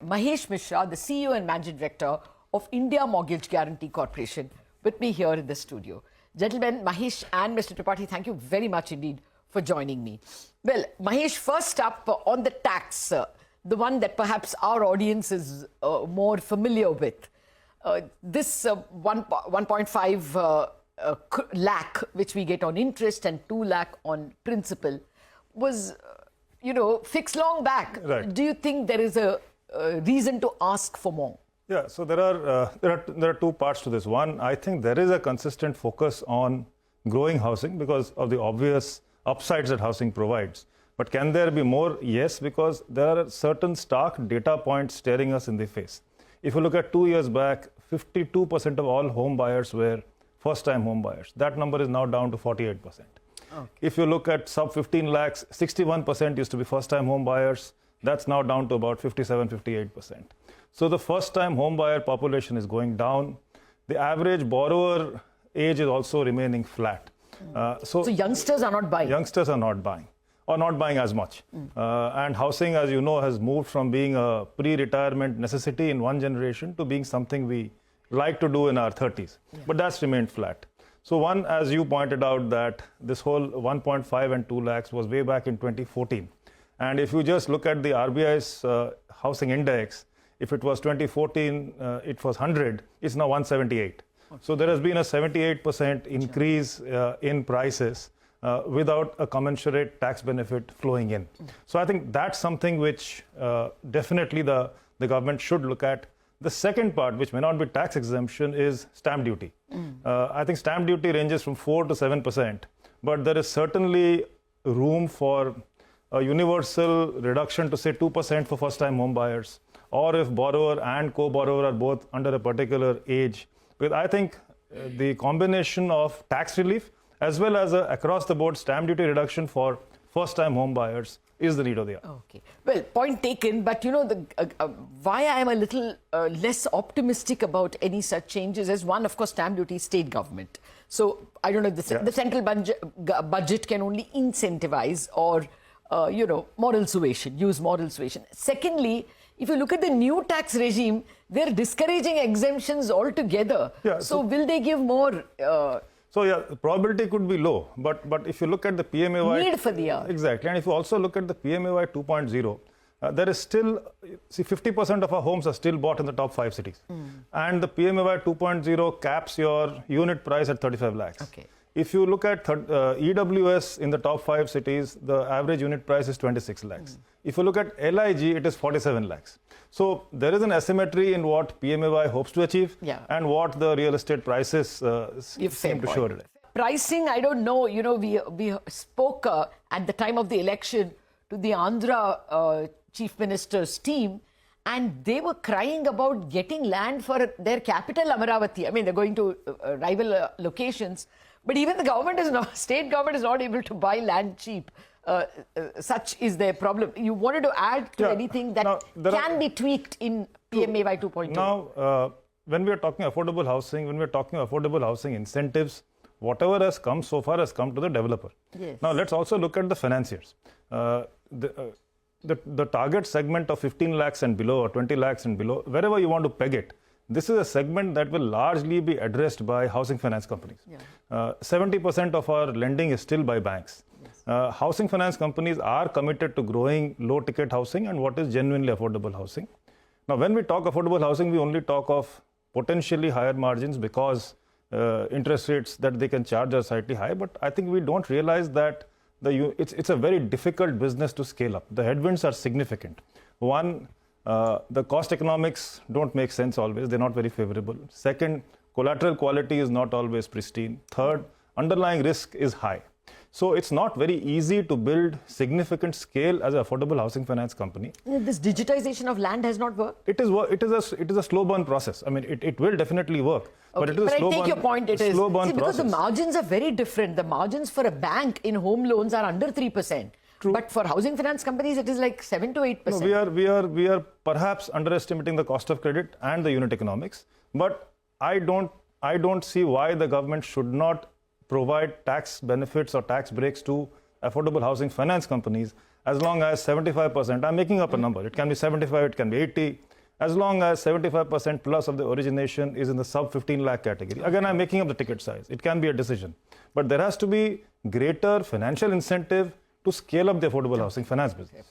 Mahesh Mishra, the CEO and Managing Director of India Mortgage Guarantee Corporation, with me here in the studio. Gentlemen, Mahesh and Mr. Tripathi, thank you very much indeed for joining me. Well, Mahesh, first up on the tax, the one that perhaps our audience is more familiar with. This 1.5 lakh, which we get on interest, and 2 lakh on principal, was, fixed long back. Right. Do you think there is a reason to ask for more? Yeah, so there are two parts to this. One, I think there is a consistent focus on growing housing because of the obvious upsides that housing provides. But can there be more? Yes, because there are certain stark data points staring us in the face. If you look at 2 years back, 52% of all home buyers were first-time home buyers. That number is now down to 48%. Okay. If you look at sub 15 lakhs, 61% used to be first-time home buyers. That's now down to about 57, 58%. So the first-time home buyer population is going down. The average borrower age is also remaining flat. So youngsters are not buying? Youngsters are not buying, or not buying as much. And housing, as you know, has moved from being a pre-retirement necessity in one generation to being something we like to do in our 30s. Yeah. But that's remained flat. So one, as you pointed out, that this whole 1.5 and 2 lakhs was way back in 2014. And if you just look at the RBI's housing index, if it was 2014, it was 100, it's now 178. Okay. So there has been a 78% increase in prices without a commensurate tax benefit flowing in. So I think that's something which definitely the government should look at. The second part, which may not be tax exemption, is stamp duty. I think stamp duty ranges from 4 to 7%, but there is certainly room for a universal reduction to say 2% for first-time home buyers, or if borrower and co-borrower are both under a particular age. Because I think the combination of tax relief as well as across-the-board stamp duty reduction for first-time home buyers is the need of the hour. Okay. Well, point taken, but why I am a little less optimistic about any such changes is, one, of course, stamp duty, state government. So I don't know, the central budget can only incentivize or moral suasion, use moral suasion. Secondly, if you look at the new tax regime, they're discouraging exemptions altogether. Yeah, so will they give more? So yeah, the probability could be low, but if you look at the PMAY... Need for the hour. Exactly, and if you also look at the PMAY 2.0, there is still, 50% of our homes are still bought in the top 5 cities. And the PMAY 2.0 caps your unit price at 35 lakhs. Okay. If you look at EWS in the top 5 cities, the average unit price is 26 lakhs. If you look at LIG, it is 47 lakhs. So there is an asymmetry in what PMAY hopes to achieve and what the real estate prices seem to show today. Pricing, I don't know. We spoke at the time of the election to the Andhra Chief Minister's team, and they were crying about getting land for their capital, Amaravati. I mean, they're going to rival locations. But even the state government is not able to buy land cheap. Such is their problem. You wanted to add to anything that can be tweaked in PMAY 2.0? Now, when we are talking affordable housing, when we are talking affordable housing incentives, whatever has come so far has come to the developer. Yes. Now, let's also look at the financiers. The target segment of 15 lakhs and below, or 20 lakhs and below, wherever you want to peg it, this is a segment that will largely be addressed by housing finance companies. 70% of our lending is still by banks. Yes. Housing finance companies are committed to growing low-ticket housing and what is genuinely affordable housing. Now, when we talk affordable housing, we only talk of potentially higher margins because interest rates that they can charge are slightly high. But I think we don't realize that it's a very difficult business to scale up. The headwinds are significant. One, the cost economics don't make sense always. They're not very favorable. Second, collateral quality is not always pristine. Third, underlying risk is high. So it's not very easy to build significant scale as an affordable housing finance company. This digitization of land has not worked? It is a slow burn process. I mean, it will definitely work. Okay. But it is a slow burn. I take your point. It is slow burn because process. The margins are very different. The margins for a bank in home loans are under 3%. True. But for housing finance companies, it is like 7 to 8%. No, we are perhaps underestimating the cost of credit and the unit economics. But I don't see why the government should not provide tax benefits or tax breaks to affordable housing finance companies as long as 75%, I'm making up a number, it can be 75, it can be 80, as long as 75% plus of the origination is in the sub 15 lakh category. Again, I'm making up the ticket size. It can be a decision. But there has to be greater financial incentive to scale up the affordable housing finance business.